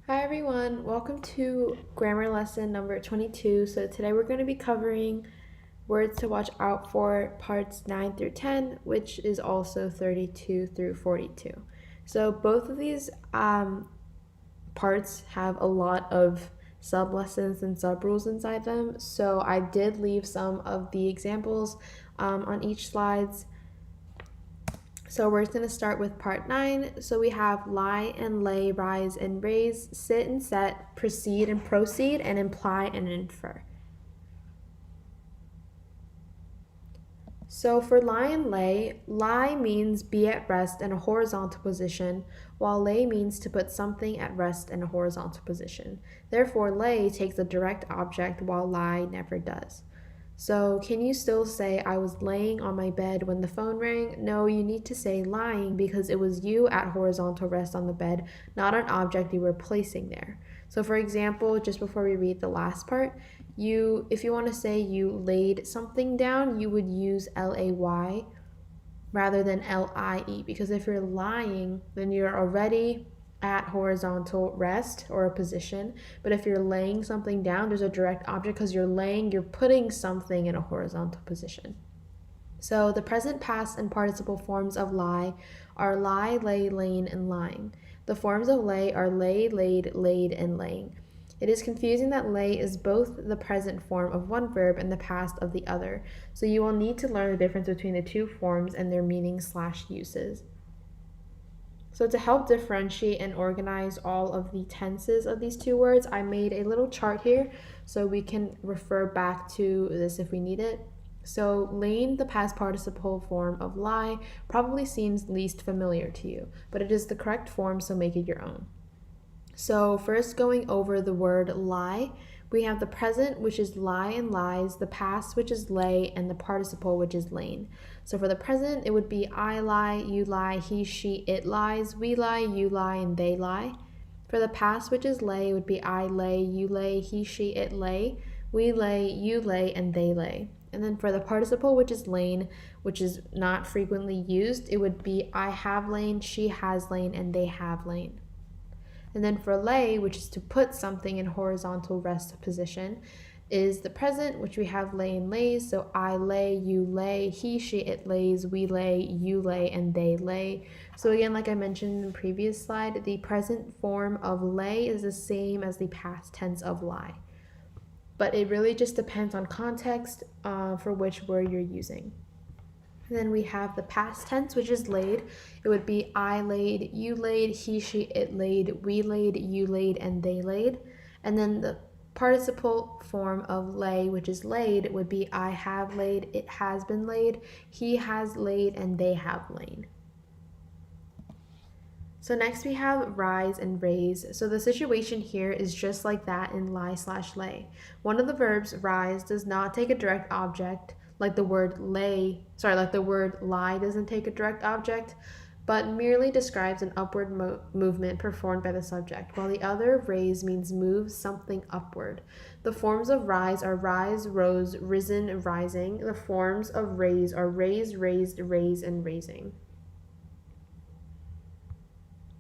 Hi everyone, welcome to grammar lesson number 22. So today we're going to be covering words to watch out for parts 9 through 10, which is also 32 through 42. So both of these parts have a lot of sub lessons and sub rules inside them. So I did leave some of the examples on each slides. So we're going to start with part 9. So we have lie and lay, rise and raise, sit and set, precede and proceed, and imply and infer. So for lie and lay, lie means be at rest in a horizontal position, while lay means to put something at rest in a horizontal position. Therefore, lay takes a direct object while lie never does. So can you still say I was laying on my bed when the phone rang? No, you need to say lying because it was you at horizontal rest on the bed, not an object you were placing there. So for example, just before we read the last part, if you want to say you laid something down, you would use lay rather than lie, because if you're lying, then you're already at horizontal rest or a position. But if you're laying something down, there's a direct object because you're putting something in a horizontal position. So the present, past, and participle forms of lie are lie, lay, lain, and lying. The forms of lay are lay, laid, laid, and laying. It is confusing that lay is both the present form of one verb and the past of the other, so you will need to learn the difference between the two forms and their meaning/uses. So to help differentiate and organize all of the tenses of these two words, I made a little chart here so we can refer back to this if we need it. So lain, the past participle form of lie, probably seems least familiar to you, but it is the correct form, so make it your own. So first, going over the word lie, we have the present, which is lie and lies, the past, which is lay, and the participle, which is lain. So for the present, it would be I lie, you lie, he, she, it lies, we lie, you lie, and they lie. For the past, which is lay, it would be I lay, you lay, he, she, it lay, we lay, you lay, and they lay. And then for the participle, which is lain, which is not frequently used, it would be I have lain, she has lain, and they have lain. And then for lay, which is to put something in horizontal rest position, is the present, which we have lay and lays. So I lay, you lay, he, she, it lays, we lay, you lay, and they lay. So again, like I mentioned in the previous slide, the present form of lay is the same as the past tense of lie. But it really just depends on context for which word you're using. And then we have the past tense, which is laid. It would be I laid, you laid, he, she, it laid, we laid, you laid, and they laid. And then the participle form of lay, which is laid, would be I have laid, it has been laid, he has laid, and they have lain. So next we have rise and raise. So the situation here is just like that in lie/lay. One of the verbs, rise, does not take a direct object, like the word lie doesn't take a direct object, but merely describes an upward movement performed by the subject, while the other, raise, means move something upward. The forms of rise are rise, rose, risen, rising. The forms of raise are raise, raised, raise, and raising.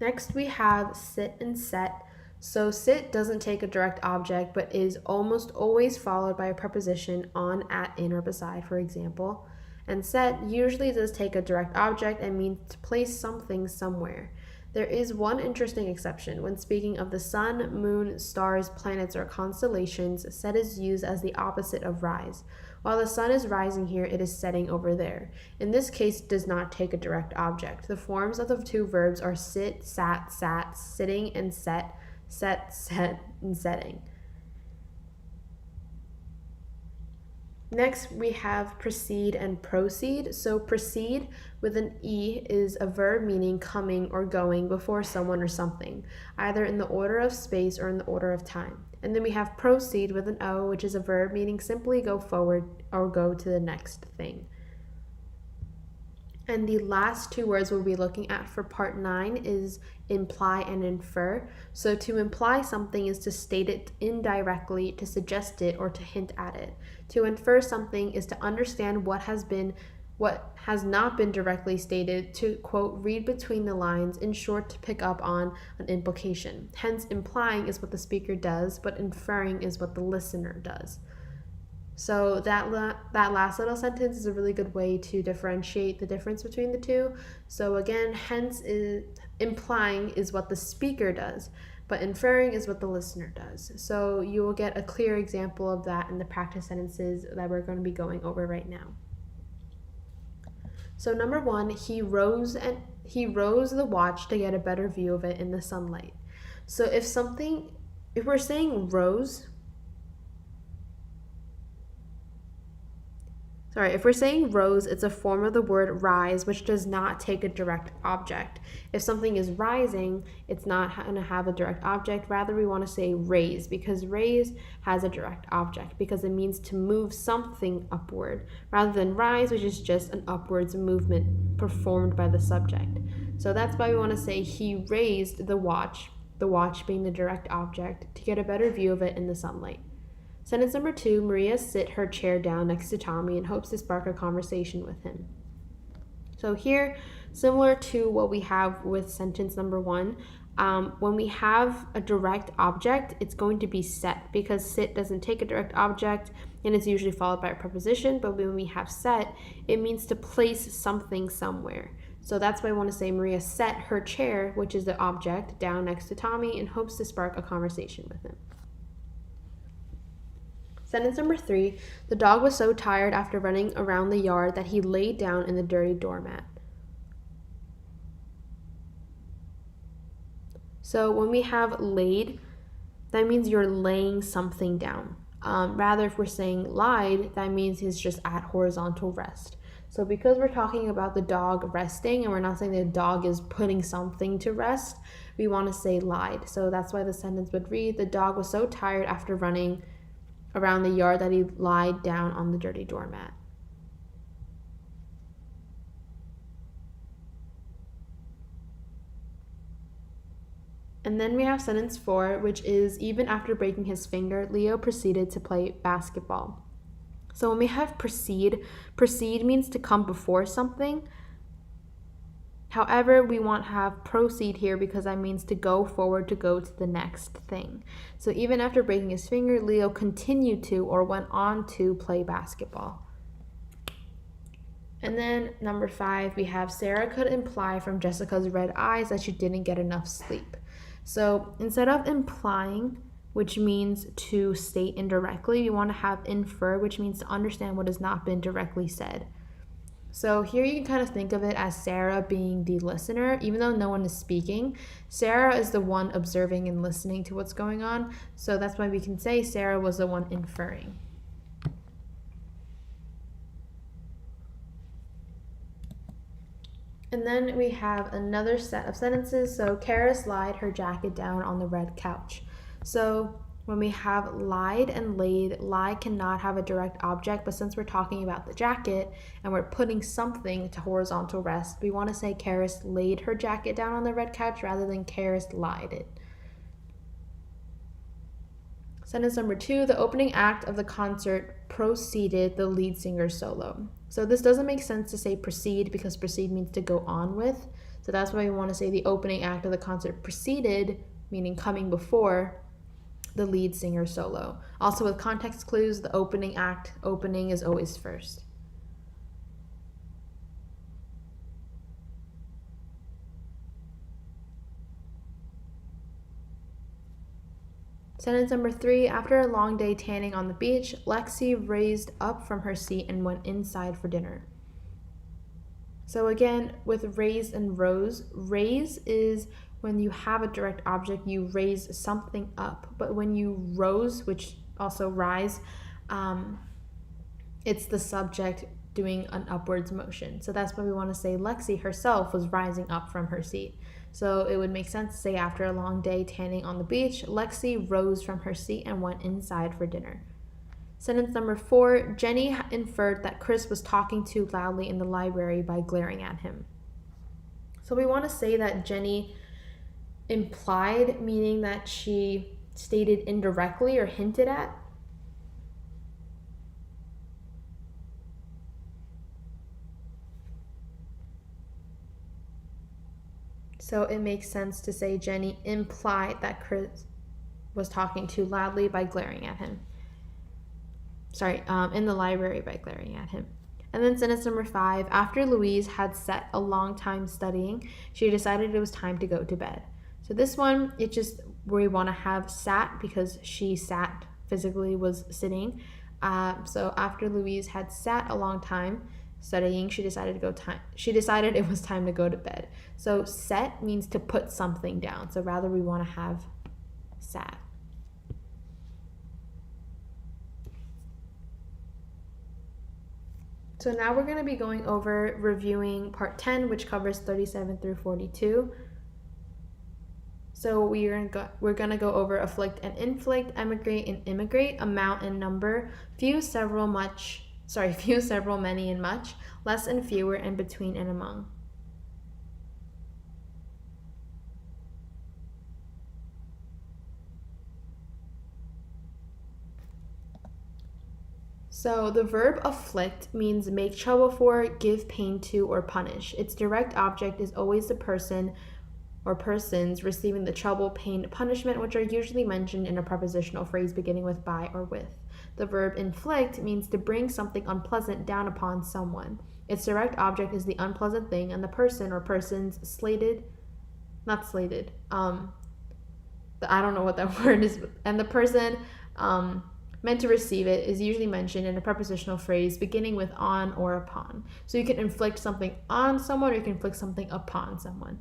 Next we have sit and set. So sit doesn't take a direct object, but is almost always followed by a preposition on, at, in, or beside, for example. And set usually does take a direct object and means to place something somewhere. There is one interesting exception. When speaking of the sun, moon, stars, planets, or constellations, set is used as the opposite of rise. While the sun is rising here, it is setting over there. In this case, it does not take a direct object. The forms of the two verbs are sit, sat, sitting, and set, and setting. Next, we have precede and proceed. So precede with an E is a verb meaning coming or going before someone or something, either in the order of space or in the order of time. And then we have proceed with an O, which is a verb meaning simply go forward or go to the next thing. And the last two words we'll be looking at for part 9 is imply and infer. So to imply something is to state it indirectly, to suggest it, or to hint at it. To infer something is to understand what has been what has not been directly stated to, quote, read between the lines, in short, to pick up on an implication. Hence, implying is what the speaker does, but inferring is what the listener does. So that last little sentence is a really good way to differentiate the difference between the two. So again, hence is implying is what the speaker does, but inferring is what the listener does. So you will get a clear example of that in the practice sentences that we're going to be going over right now. So number 1, he rose the watch to get a better view of it in the sunlight. So if we're saying rose, if we're saying rose, it's a form of the word rise, which does not take a direct object. If something is rising, it's not going to have a direct object. Rather, we want to say raise, because raise has a direct object, because it means to move something upward, rather than rise, which is just an upwards movement performed by the subject. So that's why we want to say he raised the watch being the direct object, to get a better view of it in the sunlight. Sentence number 2, Maria sit her chair down next to Tommy and hopes to spark a conversation with him. So here, similar to what we have with sentence number 1, when we have a direct object, it's going to be set, because sit doesn't take a direct object and it's usually followed by a preposition, but when we have set, it means to place something somewhere. So that's why I want to say Maria set her chair, which is the object, down next to Tommy and hopes to spark a conversation with him. Sentence number 3, the dog was so tired after running around the yard that he laid down in the dirty doormat. So when we have laid, that means you're laying something down. Rather, if we're saying lied, that means he's just at horizontal rest. So because we're talking about the dog resting and we're not saying the dog is putting something to rest, we want to say lied. So that's why the sentence would read, the dog was so tired after running around the yard that he lied down on the dirty doormat. And then we have sentence 4, which is, even after breaking his finger, Leo proceeded to play basketball. So when we have proceed means to come before something. However, we want to have proceed here because that means to go forward, to go to the next thing. So even after breaking his finger, Leo continued to or went on to play basketball. And then number 5, we have Sarah could imply from Jessica's red eyes that she didn't get enough sleep. So instead of implying, which means to state indirectly, we want to have infer, which means to understand what has not been directly said. So here you can kind of think of it as Sarah being the listener. Even though no one is speaking, Sarah is the one observing and listening to what's going on. So that's why we can say Sarah was the one inferring. And then we have another set of sentences. So Karis lied her jacket down on the red couch. So when we have lied and laid, lie cannot have a direct object, but since we're talking about the jacket and we're putting something to horizontal rest, we want to say Karis laid her jacket down on the red couch rather than Karis lied it. Sentence number 2, the opening act of the concert preceded the lead singer's solo. So this doesn't make sense to say proceed because proceed means to go on with. So that's why we want to say the opening act of the concert preceded, meaning coming before, the lead singer solo. Also with context clues, the opening is always first. Sentence number 3, after a long day tanning on the beach, Lexi raised up from her seat and went inside for dinner. So again, with raise and rose, raise is when you have a direct object, you raise something up. But when you rose, which also rise, it's the subject doing an upwards motion. So that's why we want to say Lexi herself was rising up from her seat. So it would make sense to say after a long day tanning on the beach, Lexi rose from her seat and went inside for dinner. Sentence number 4, Jenny inferred that Chris was talking too loudly in the library by glaring at him. So we want to say that Jenny implied, meaning that she stated indirectly or hinted at. So it makes sense to say Jenny implied that Chris was talking too loudly by glaring at him. In the library by glaring at him. And then sentence number 5, after Louise had sat a long time studying, she decided it was time to go to bed. So this one, it's just where we want to have sat because she sat, physically was sitting. So after Louise had sat a long time studying, she decided it was time to go to bed. So set means to put something down. So rather we want to have sat. So now we're going to be going over reviewing part 10, which covers 37 through 42. So we're going to go over afflict and inflict, emigrate and immigrate, amount and number, few, several, many, and much, less and fewer, and between and among. So the verb afflict means make trouble for, give pain to, or punish. Its direct object is always the person or persons receiving the trouble, pain, punishment, which are usually mentioned in a prepositional phrase beginning with by or with. The verb inflict means to bring something unpleasant down upon someone. Its direct object is the unpleasant thing, and the person or persons I don't know what that word is, and the person meant to receive it is usually mentioned in a prepositional phrase beginning with on or upon. So you can inflict something on someone or you can inflict something upon someone.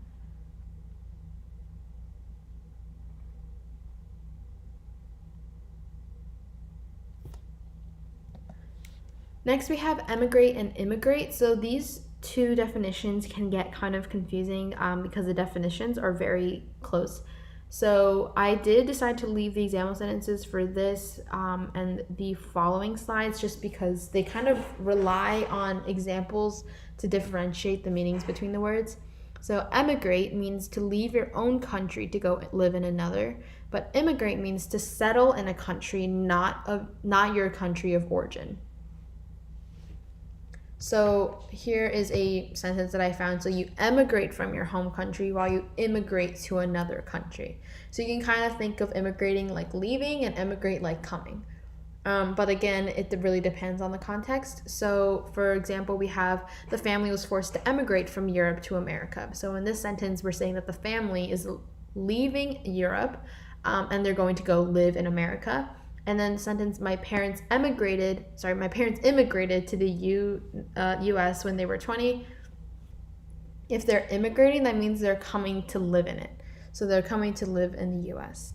Next we have emigrate and immigrate. So these two definitions can get kind of confusing because the definitions are very close. So I did decide to leave the example sentences for this and the following slides just because they kind of rely on examples to differentiate the meanings between the words. So emigrate means to leave your own country to go live in another, but immigrate means to settle in a country not your country of origin. So here is a sentence that I found. So you emigrate from your home country while you immigrate to another country. So you can kind of think of immigrating like leaving and emigrate like coming. But again, it really depends on the context. So for example, we have the family was forced to emigrate from Europe to America. So in this sentence, we're saying that the family is leaving Europe and they're going to go live in America. And then the sentence, my parents immigrated to the U.S. when they were 20. If they're immigrating, that means they're coming to live in it. So they're coming to live in the U.S.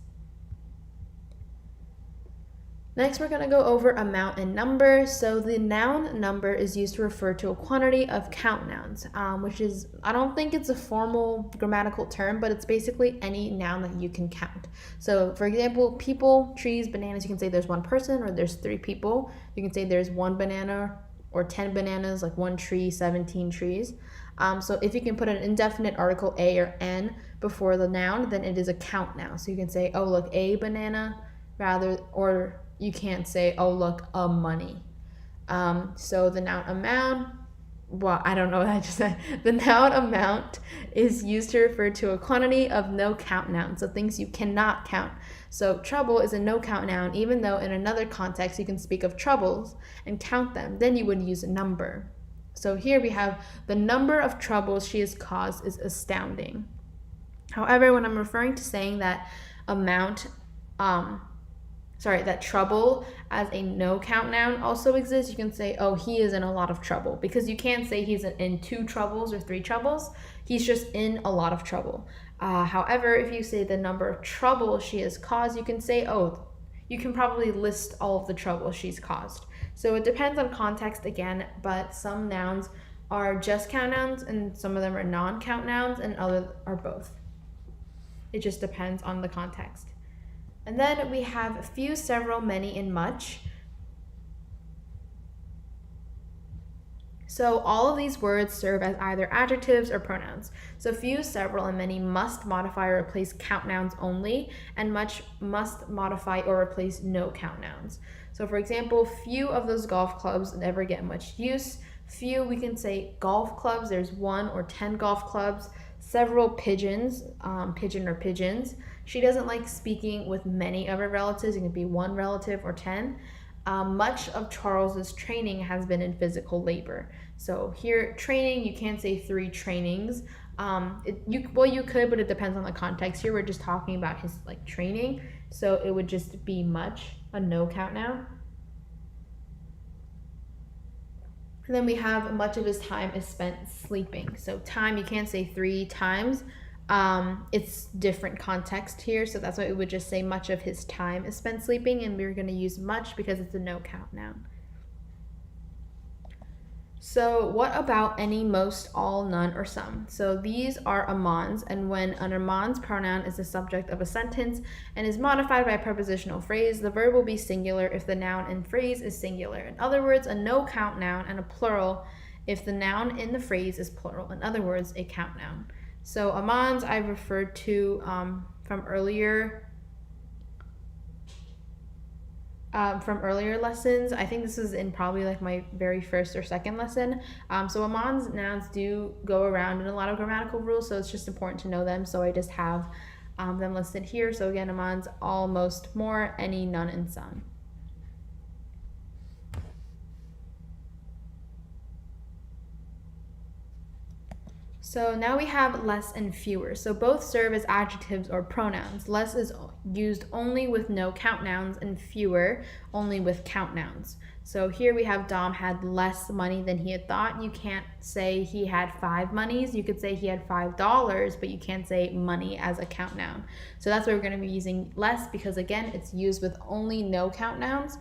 Next, we're going to go over amount and number. So the noun number is used to refer to a quantity of count nouns, which is, I don't think it's a formal grammatical term, but it's basically any noun that you can count. So for example, people, trees, bananas, you can say there's one person or there's 3 people. You can say there's 1 banana or 10 bananas, like 1 tree, 17 trees. So if you can put an indefinite article a or n before the noun, then it is a count noun. So you can say, oh, look, a banana, or you can't say, oh, look, a money. So the noun amount, well, I don't know what I just said. The noun amount is used to refer to a quantity of no count nouns, so things you cannot count. So trouble is a no count noun, even though in another context you can speak of troubles and count them. Then you would use a number. So here we have the number of troubles she has caused is astounding. However, when I'm referring to saying that that trouble as a no count noun also exists, you can say, oh, he is in a lot of trouble, because you can't say he's in 2 troubles or 3 troubles. He's just in a lot of trouble. However, if you say the number of trouble she has caused, you can say, oh, you can probably list all of the trouble she's caused. So it depends on context again, but some nouns are just count nouns and some of them are non-count nouns and others are both. It just depends on the context. And then we have few, several, many, and much. So all of these words serve as either adjectives or pronouns. So few, several, and many must modify or replace count nouns only, and much must modify or replace no count nouns. So for example, few of those golf clubs never get much use. Few, we can say golf clubs, there's 1 or 10 golf clubs. several pigeons, pigeon or pigeons. She doesn't like speaking with many of her relatives. It could be one relative or 10. Much of Charles's training has been in physical labor. So here, training, you can't say 3 trainings. You could, but it depends on the context. Here we're just talking about his like training, so it would just be much, a no count noun. And then we have much of his time is spent sleeping. So time, you can't say 3 times. It's different context here, so that's why we would just say much of his time is spent sleeping, and we're going to use much because it's a no count noun. So what about any, most, all, none, or some? So these are amans, and when an amans pronoun is the subject of a sentence and is modified by a prepositional phrase, the verb will be singular if the noun and phrase is singular. In other words, a no count noun, and a plural if the noun in the phrase is plural. In other words, a count noun. So amans I referred to from earlier lessons. I think this is in probably like my very first or second lesson. So amans nouns do go around in a lot of grammatical rules, so it's just important to know them. So I just have them listed here. So again, amans, all, most, more, any, none, and some. So now we have less and fewer. So both serve as adjectives or pronouns. Less is used only with no count nouns, and fewer only with count nouns. So here we have Dom had less money than he had thought. You can't say he had 5 monies. You could say he had $5, but you can't say money as a count noun. So that's why we're going to be using less, because again, it's used with only no count nouns.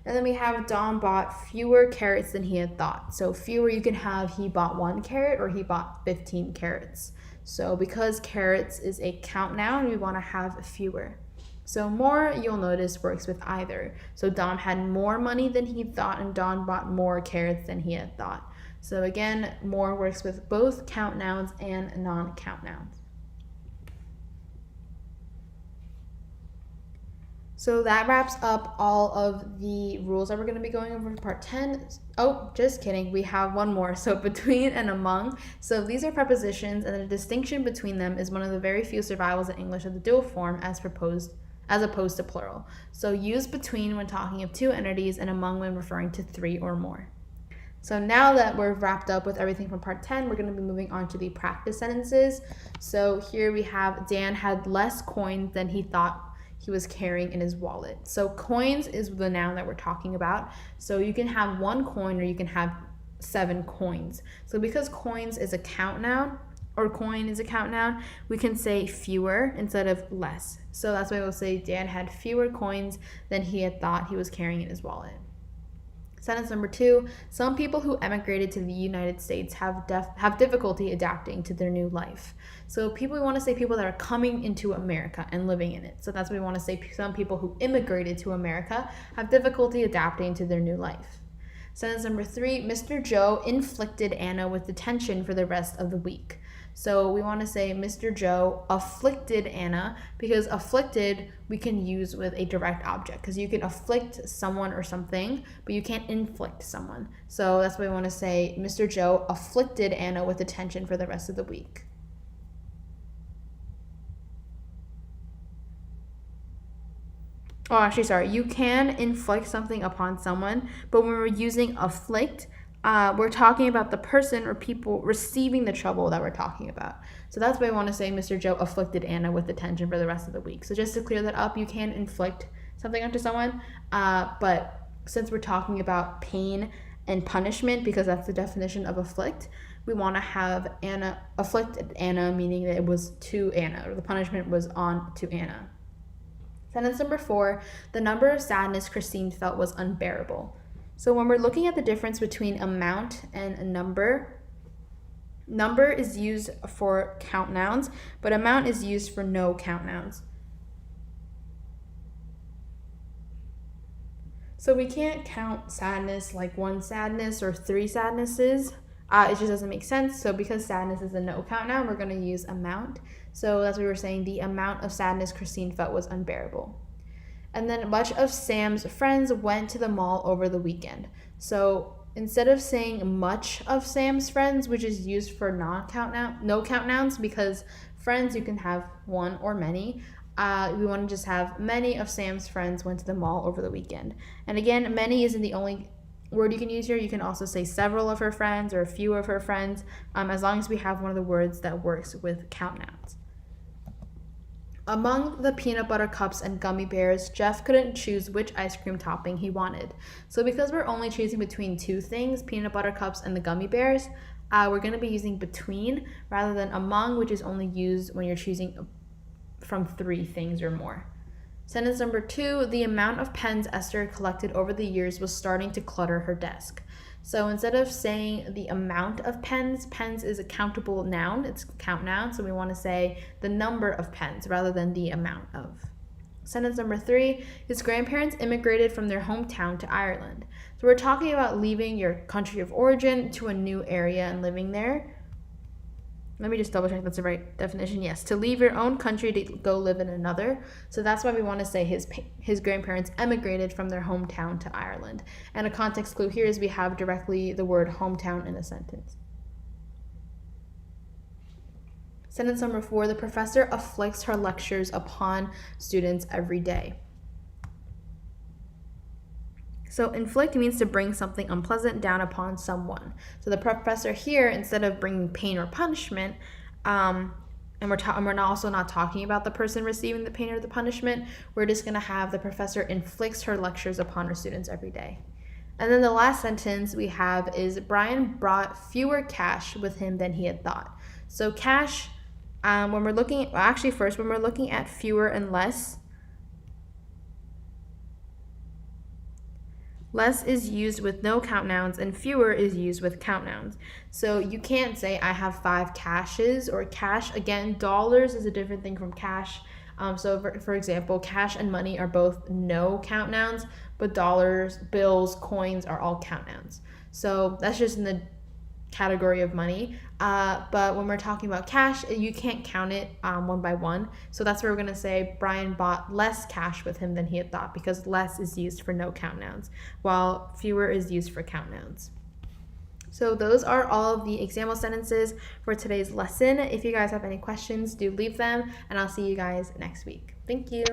And then we have Dom bought fewer carrots than he had thought. So fewer, you can have he bought 1 carrot or he bought 15 carrots. So because carrots is a count noun, we want to have fewer. So more, you'll notice, works with either. So Dom had more money than he thought, and Dom bought more carrots than he had thought. So again, more works with both count nouns and non-count nouns. So that wraps up all of the rules that we're going to be going over in part 10. Oh, just kidding. We have one more. So between and among. So these are prepositions, and the distinction between them is one of the very few survivals in English of the dual form as opposed to plural. So use between when talking of 2 entities, and among when referring to 3 or more. So now that we're wrapped up with everything from part 10, we're going to be moving on to the practice sentences. So here we have Dan had less coins than he thought he was carrying in his wallet. So coins is the noun that we're talking about. So you can have 1 coin or you can have 7 coins. So because coins is a count noun, or coin is a count noun, we can say fewer instead of less. So that's why we'll say Dan had fewer coins than he had thought he was carrying in his wallet. Sentence number 2, some people who emigrated to the United States have difficulty adapting to their new life. So we want to say people that are coming into America and living in it. So that's what we want to say, some people who immigrated to America have difficulty adapting to their new life. Sentence number 3, Mr. Joe inflicted Anna with detention for the rest of the week. So we want to say Mr. Joe afflicted Anna, because afflicted we can use with a direct object, because you can afflict someone or something, but you can't inflict someone. So that's why we want to say Mr. Joe afflicted Anna with detention for the rest of the week. Oh, actually, sorry. You can inflict something upon someone, but when we're using afflict, we're talking about the person or people receiving the trouble that we're talking about. So that's why I want to say Mr. Joe afflicted Anna with detention for the rest of the week. So just to clear that up, you can inflict something onto someone, but since we're talking about pain and punishment, because that's the definition of afflict, we want to have Anna afflicted Anna, meaning that it was to Anna, or the punishment was on to Anna. Sentence number 4, the number of sadness Christine felt was unbearable. So when we're looking at the difference between amount and a number is used for count nouns, but amount is used for no count nouns. So we can't count sadness like 1 sadness or 3 sadnesses. It just doesn't make sense. So because sadness is a no count noun, we're going to use amount. So that's what we were saying, the amount of sadness Christine felt was unbearable. And then much of Sam's friends went to the mall over the weekend. So instead of saying much of Sam's friends, which is used for no count nouns, because friends you can have one or many, we want to just have many of Sam's friends went to the mall over the weekend. And again, many isn't the only word you can use here. You can also say several of her friends or a few of her friends, as long as we have one of the words that works with count nouns. Among the peanut butter cups and gummy bears, Jeff couldn't choose which ice cream topping he wanted. So because we're only choosing between two things, peanut butter cups and the gummy bears, we're going to be using between rather than among, which is only used when you're choosing from three things or more. Sentence number 2, the amount of pens Esther collected over the years was starting to clutter her desk. So instead of saying the amount of pens, pens is a countable noun, it's a count noun, so we want to say the number of pens rather than the amount of. Sentence number 3, his grandparents immigrated from their hometown to Ireland. So we're talking about leaving your country of origin to a new area and living there. Let me just double check that's the right definition. Yes, to leave your own country to go live in another. So that's why we want to say his grandparents emigrated from their hometown to Ireland. And a context clue here is we have directly the word hometown in a sentence. Sentence number 4, the professor afflicts her lectures upon students every day. So inflict means to bring something unpleasant down upon someone. So the professor here, instead of bringing pain or punishment, and we're also not talking about the person receiving the pain or the punishment, we're just going to have the professor inflicts her lectures upon her students every day. And then the last sentence we have is Brian brought fewer cash with him than he had thought. So cash, when we're looking at fewer and less, less is used with no count nouns and fewer is used with count nouns. So you can't say I have 5 cashes or cash. Again, dollars is a different thing from cash. So for example, cash and money are both no count nouns, but dollars, bills, coins are all count nouns. So that's just in the category of money. But when we're talking about cash, you can't count it one by one. So that's where we're going to say Brian bought less cash with him than he had thought, because less is used for no count nouns, while fewer is used for count nouns. So those are all of the example sentences for today's lesson. If you guys have any questions, do leave them, and I'll see you guys next week. Thank you.